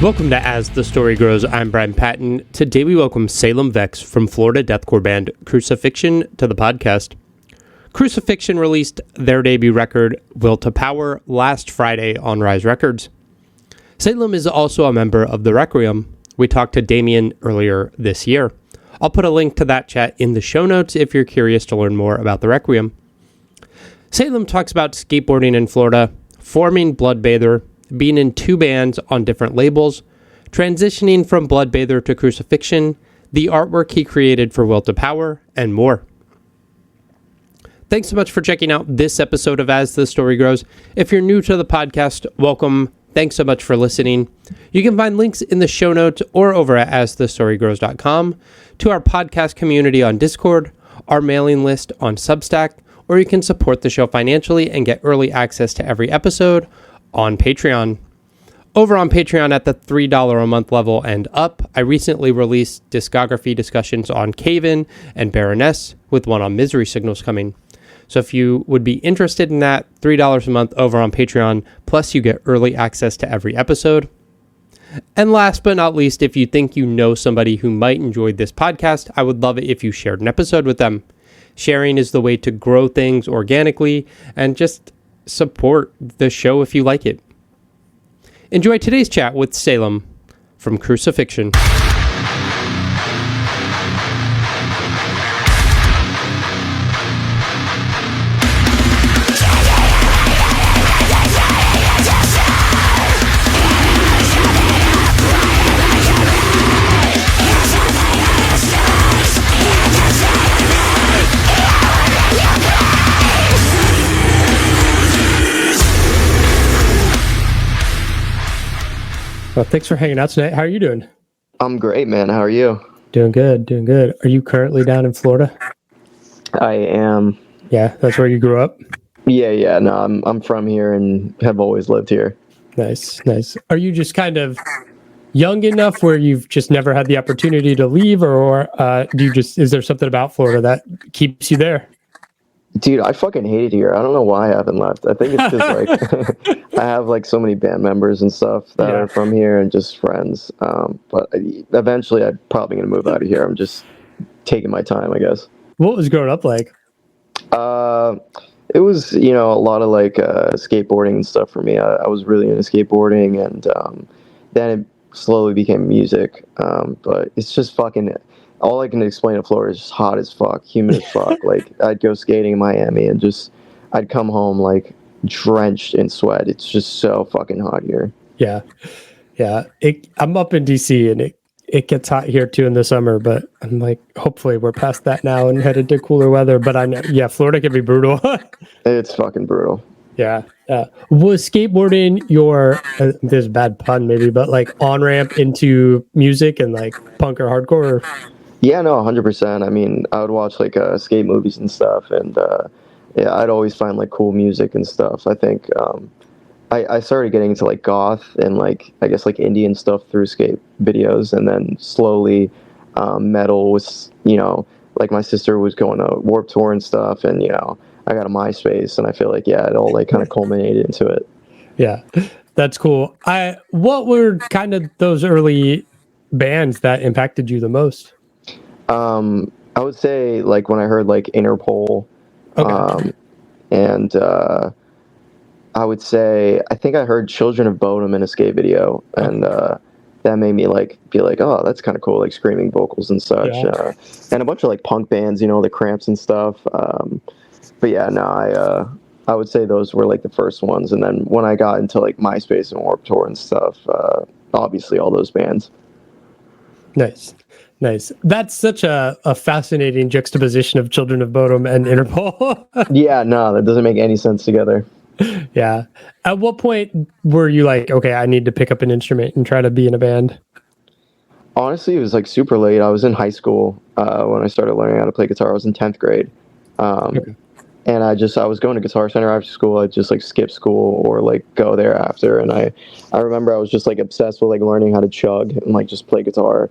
Welcome to As the Story Grows. I'm Brian Patton. Today we welcome Salem Vex from Florida deathcore band Crucifixion to the podcast. Crucifixion released their debut record, Will to Power, last Friday on Rise Records. Salem is also a member of the Requiem. We talked to Damien earlier this year. I'll put a link to that chat in the show notes if you're curious to learn more about the Requiem. Salem talks about skateboarding in Florida, forming Bloodbather, being in two bands on different labels, transitioning from Bloodbather to Crucifixion, the artwork he created for Will to Power, and more. Thanks so much for checking out this episode of As the Story Grows. If you're new to the podcast, welcome. Thanks so much for listening. You can find links in the show notes or over at asthestorygrows.com to our podcast community on Discord, our mailing list on Substack, or you can support the show financially and get early access to every episode on Patreon. Over on Patreon at the $3 a month level and up, I recently released discography discussions on Cave-In and Baroness, with one on Misery Signals coming. So if you would be interested in that, $3 a month over on Patreon, plus you get early access to every episode. And last but not least, if you think you know somebody who might enjoy this podcast, I would love it if you shared an episode with them. Sharing is the way to grow things organically and just support the show if you like it. Enjoy today's chat with Salem from Crucifixion. Well, thanks for hanging out tonight. How are you doing? I'm great, man. How are you? Doing good, doing good. Are you currently down in Florida? I am. Yeah, that's where you grew up? Yeah. No, I'm from here and have always lived here. Nice. Are you just kind of young enough where you've just never had the opportunity to leave, or is there something about Florida that keeps you there? Dude, I fucking hate it here. I don't know why I haven't left. I think it's just like I have like so many band members and stuff that are from here and just friends. But eventually I'm probably going to move out of here. I'm just taking my time, I guess. What was growing up like? It was, a lot of like skateboarding and stuff for me. I was really into skateboarding, and then it slowly became music. But it's just fucking... All I can explain to Florida is just hot as fuck, humid as fuck. Like, I'd go skating in Miami and I'd come home like drenched in sweat. It's just so fucking hot here. Yeah. I'm up in DC and it gets hot here too in the summer, but I'm like, hopefully we're past that now and headed to cooler weather. But I know, Florida can be brutal. It's fucking brutal. Yeah. Was skateboarding your, this is a bad pun maybe, but like on-ramp into music and like punk or hardcore? Yeah, no, 100%. I mean, I would watch like skate movies and stuff, and I'd always find like cool music and stuff. I think I started getting into like goth and like I guess like Indian stuff through skate videos, and then slowly metal was, like my sister was going to Warped Tour and stuff, and I got a MySpace, and I feel like it all like kind of culminated into it. Yeah, that's cool. What were kind of those early bands that impacted you the most? I would say like when I heard like Interpol, and I would say I think I heard Children of Bodom in a skate video, and that made me like be like, oh, that's kind of cool, like screaming vocals and such, and a bunch of like punk bands, the Cramps and stuff. But yeah, no, I would say those were like the first ones, and then when I got into like MySpace and Warped Tour and stuff, obviously all those bands. Nice. That's such a fascinating juxtaposition of Children of Bodom and Interpol. Yeah, no, that doesn't make any sense together. Yeah. At what point were you like, okay, I need to pick up an instrument and try to be in a band? Honestly, it was like super late. I was in high school when I started learning how to play guitar. I was in 10th grade. And I was going to Guitar Center after school. I'd just like skip school or like go there after. And I remember I was just like obsessed with like learning how to chug and like just play guitar.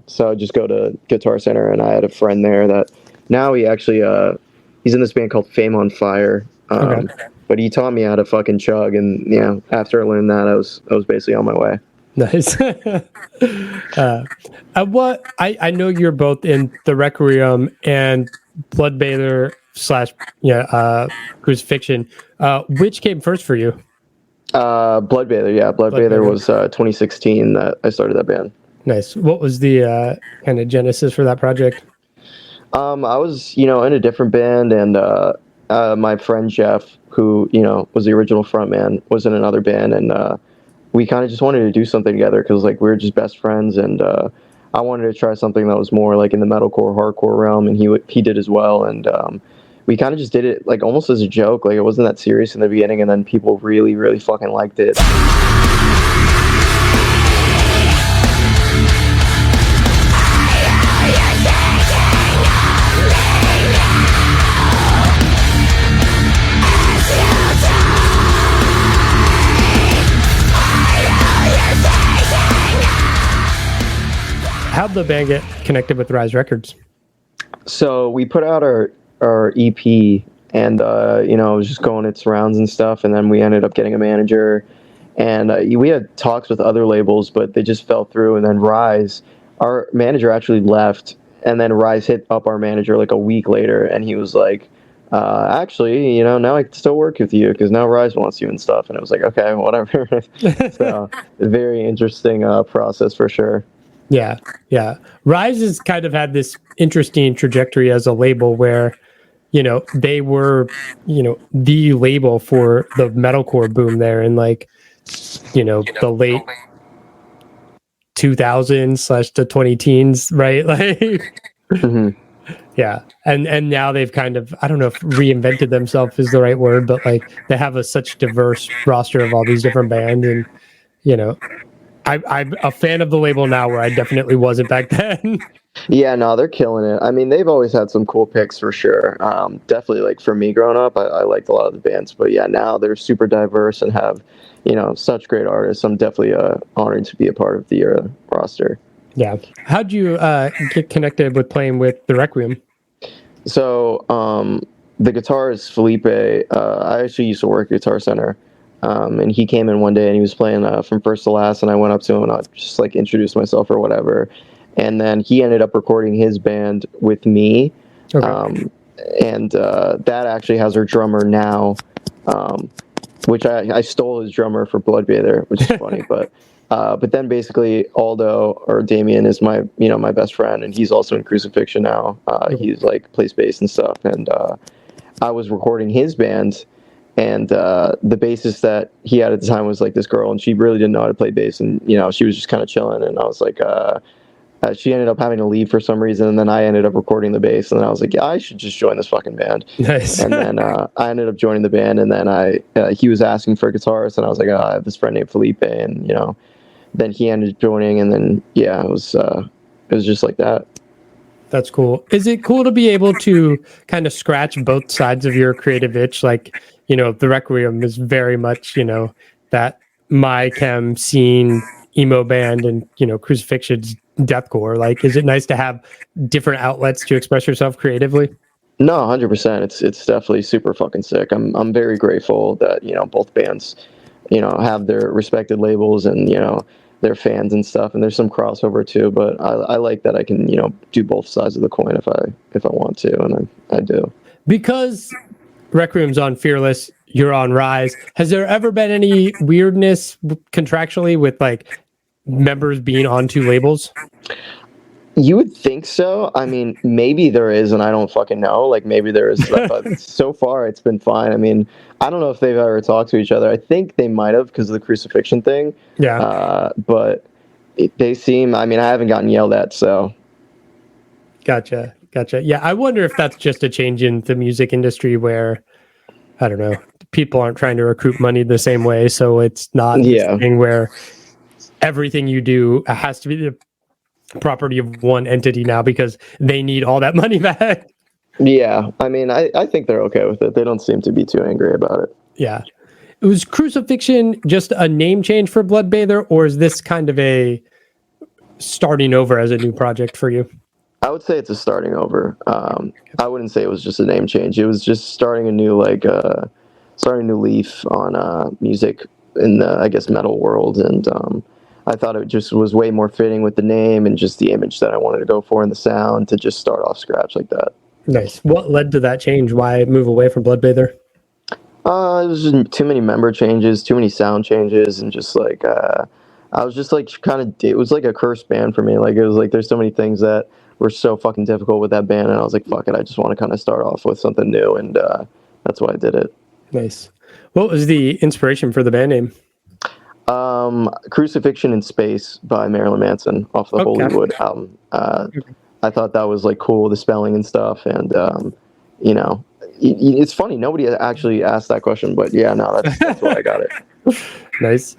So I'd just go to Guitar Center, and I had a friend there that now he actually he's in this band called Fame on Fire. But he taught me how to fucking chug, and after I learned that, I was basically on my way. Nice. What I know you're both in the Requiem and Bloodbather slash Crucifixion. Which came first for you? Bloodbather, yeah. Bloodbather was 2016 that I started that band. Nice. What was the kind of genesis for that project? I was, in a different band, and my friend Jeff, who, was the original frontman, was in another band, and we kind of just wanted to do something together because, like, we were just best friends, and I wanted to try something that was more, like, in the metalcore, hardcore realm, and he did as well, and we kind of just did it, like, almost as a joke. Like, it wasn't that serious in the beginning, and then people really, really fucking liked it. How'd the band get connected with Rise Records? So we put out our EP, and it was just going its rounds and stuff, and then we ended up getting a manager, and we had talks with other labels, but they just fell through. And then Rise, our manager actually left, and then Rise hit up our manager like a week later, and he was like, actually, now I can still work with you because now Rise wants you and stuff. And it was like, okay, whatever. So very interesting process for sure. Yeah. Rise has kind of had this interesting trajectory as a label where, they were, the label for the metalcore boom there in like, the late 2000s / the 2010s, right? Like, mm-hmm. Yeah. And now they've kind of, I don't know if reinvented themselves is the right word, but like they have such diverse roster of all these different bands, and, I'm a fan of the label now where I definitely wasn't back then. Yeah, no, they're killing it. I mean, they've always had some cool picks for sure. Definitely, like, for me growing up, I liked a lot of the bands. But yeah, now they're super diverse and have, such great artists. I'm definitely honored to be a part of the roster. Yeah. How'd you get connected with playing with the Requiem? So the guitarist, Felipe, I actually used to work at Guitar Center. And he came in one day and he was playing from first to last, and I went up to him and I just like introduced myself or whatever. And then he ended up recording his band with me. Okay. And that actually has our drummer now, which I stole his drummer for Bloodbather, which is funny. But then basically Aldo, or Damien, is my my best friend, and he's also in Crucifixion now. He's like plays bass and stuff, and I was recording his band. And the bassist that he had at the time was like this girl, and she really didn't know how to play bass, and she was just kind of chilling. And I was like, she ended up having to leave for some reason, and then I ended up recording the bass, and then I was like, yeah, I should just join this fucking band. Nice. And then I ended up joining the band, and then he was asking for a guitarist, and I was like, I have this friend named Felipe, and then he ended up joining, and then yeah, it was just like that. That's cool. Is it cool to be able to kind of scratch both sides of your creative itch? Like, the Requiem is very much, that my chem scene emo band, and, Crucifixion's deathcore. Like, is it nice to have different outlets to express yourself creatively? No, 100%. It's definitely super fucking sick. I'm very grateful that, both bands, have their respected labels and, their fans and stuff, and there's some crossover too, but I like that I can do both sides of the coin if I want to, and I do. Because Requiem's on Fearless, you're on Rise, has there ever been any weirdness contractually with like members being on two labels? You would think so. I mean, maybe there is, and I don't fucking know. Like, maybe there is, but so far it's been fine. I mean, I don't know if they've ever talked to each other. I think they might have because of the Crucifixion thing. Yeah. But they seem, I mean, I haven't gotten yelled at, so. Gotcha. Yeah, I wonder if that's just a change in the music industry where, I don't know, people aren't trying to recruit money the same way, so it's not this thing where everything you do has to be the property of one entity now because they need all that money back. Yeah, I mean, I think they're okay with it. They don't seem to be too angry about it. Yeah. Was Crucifixion just a name change for Bloodbather, or is this kind of a starting over as a new project for you? I would say it's a starting over. I wouldn't say it was just a name change. It was just starting a new leaf on music in the, I guess, metal world. And I thought it just was way more fitting with the name and just the image that I wanted to go for and the sound to just start off scratch like that. Nice. What led to that change? Why move away from Bloodbather? It was just too many member changes, too many sound changes, and just like I was just like it was like a cursed band for me. Like it was like there's so many things that were so fucking difficult with that band, and I was like, fuck it, I just want to kind of start off with something new, and that's why I did it. Nice. What was the inspiration for the band name? Crucifixion in Space by Marilyn Manson off the Hollywood album. I thought that was like cool, the spelling and stuff, and you know, it's funny, nobody actually asked that question, but yeah, no, that's why I got it. Nice.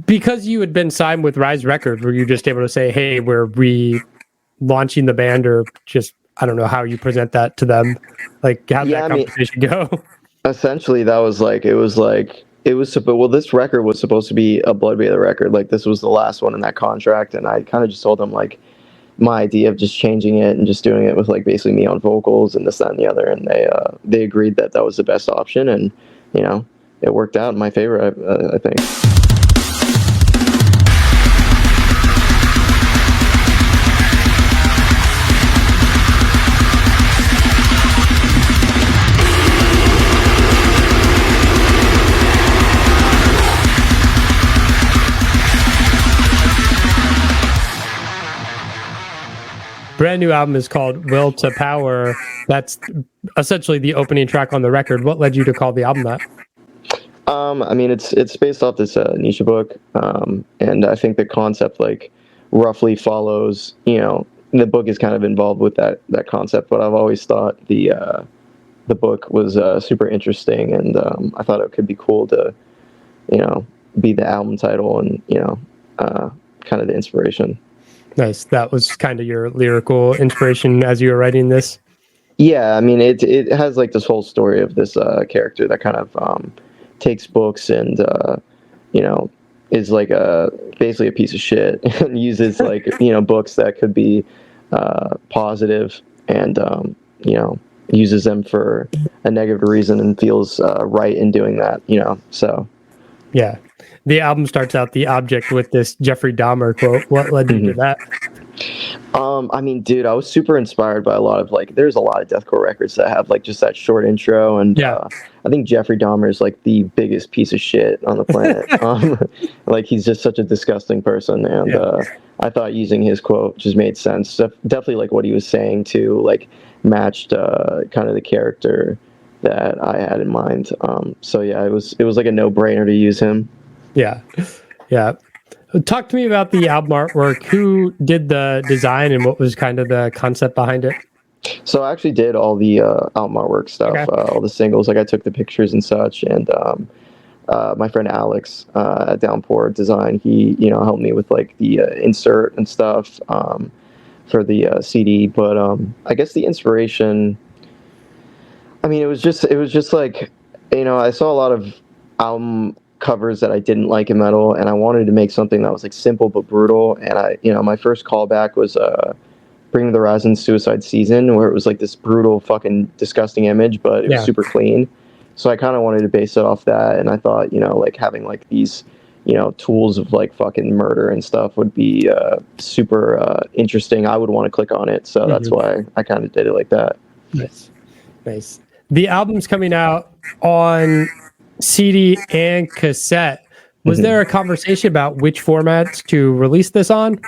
Because you had been signed with Rise Records, were you just able to say, hey, we're relaunching the band, or just, I don't know how you present that to them? Like, how'd that conversation go? Essentially, that was like, this record was supposed to be a Bloodbather record. Like, this was the last one in that contract, and I kind of just told them, like, my idea of just changing it and just doing it with, like, basically me on vocals and this, that, and the other, and they agreed that was the best option, and, you know, it worked out in my favor, I think. Brand new album is called Will to Power. That's essentially the opening track on the record. What led you to call the album that? I mean, it's based off this Nietzsche book, and I think the concept like roughly follows. You know, the book is kind of involved with that concept, but I've always thought the book was super interesting, and I thought it could be cool to, you know, be the album title and, you know, kind of the inspiration. Nice. That was kind of your lyrical inspiration as you were writing this? Yeah, I mean, it has like this whole story of this character that kind of takes books and, you know, is like basically a piece of shit and uses like, you know, books that could be positive and, you know, uses them for a negative reason and feels right in doing that, you know, so. Yeah. The album starts out the object with this Jeffrey Dahmer quote. What led you to that? I mean, dude, I was super inspired by a lot of like, there's a lot of deathcore records that have like just that short intro, and I think Jeffrey Dahmer is like the biggest piece of shit on the planet. Like he's just such a disgusting person, and I thought using his quote just made sense. Definitely like what he was saying too, like matched kind of the character that I had in mind. So yeah, it was like a no-brainer to use him. Yeah. Talk to me about the album artwork. Who did the design and what was kind of the concept behind it? So I actually did all the album artwork stuff, all the singles. Like I took the pictures and such, and my friend Alex at Downpour Design, he, you know, helped me with like the insert and stuff for the CD. But I guess the inspiration, I mean, it was just like, you know, I saw a lot of album covers that I didn't like in metal, and I wanted to make something that was like simple but brutal. And I, you know, my first callback was Bring Me the Horizon Suicide Season, where it was like this brutal fucking disgusting image, but it was super clean. So I kind of wanted to base it off that, and I thought, you know, like having like these, you know, tools of like fucking murder and stuff would be super interesting. I would want to click on it, so that's why I kind of did it like that. Nice. The album's coming out on CD and cassette. Was there a conversation about which formats to release this on?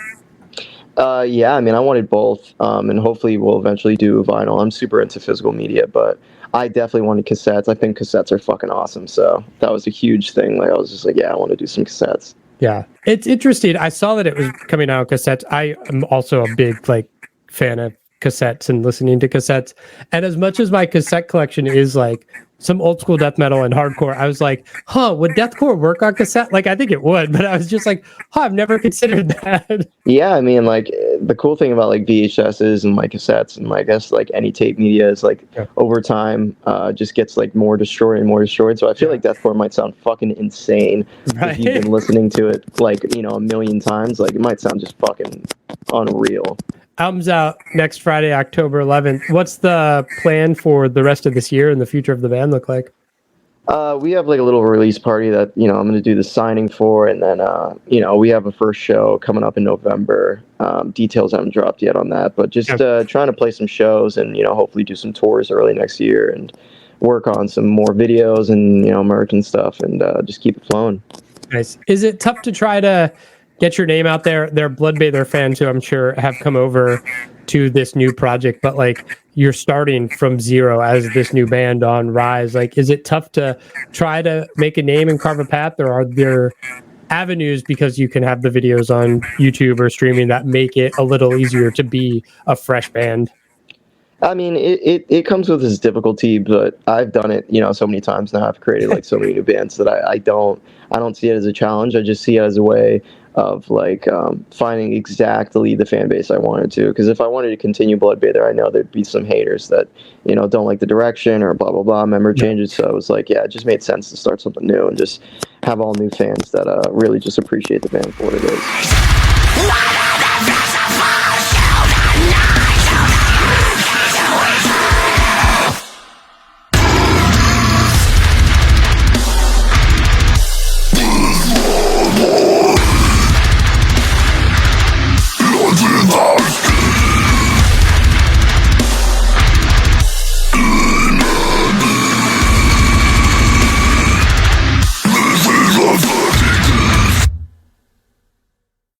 Yeah, I mean, I wanted both, and hopefully we'll eventually do vinyl. I'm super into physical media, but I definitely wanted cassettes. I think cassettes are fucking awesome, so that was a huge thing. Like, I was just like, yeah, I want to do some cassettes. Yeah, it's interesting. I saw that it was coming out on cassettes. I am also a big like fan of cassettes and listening to cassettes, and as much as my cassette collection is like some old school death metal and hardcore, I was like, would deathcore work on cassette? Like, I think it would, but I was just like, I've never considered that. Yeah, I mean, like, the cool thing about like VHSs and like cassettes and I guess like any tape media is like over time just gets like more destroyed and more destroyed. So I feel like deathcore might sound fucking insane if you've been listening to it like, you know, a million times. Like, it might sound just fucking unreal. Album's out next Friday, October 11th. What's the plan for the rest of this year and the future of the band look like? We have like a little release party that, I'm going to do the signing for. And then, we have a first show coming up in November. Details haven't dropped yet on that, but just trying to play some shows and, hopefully do some tours early next year and work on some more videos and, merch and stuff and just keep it flowing. Nice. Is it tough to try to get your name out there? There are Bloodbather fans who I'm sure have come over to this new project, but like you're starting from zero as this new band on Rise. Like, is it tough to try to make a name and carve a path, or are there avenues because you can have the videos on YouTube or streaming that make it a little easier to be a fresh band? I mean, it comes with its difficulty, but I've done it, so many times now. I've created like so many new bands that I don't see it as a challenge. I just see it as a way of like finding exactly the fan base I wanted to. Because if I wanted to continue Bloodbather, I know there'd be some haters that don't like the direction or blah blah blah member changes. So it was like, yeah, it just made sense to start something new and just have all new fans that really just appreciate the band for what it is.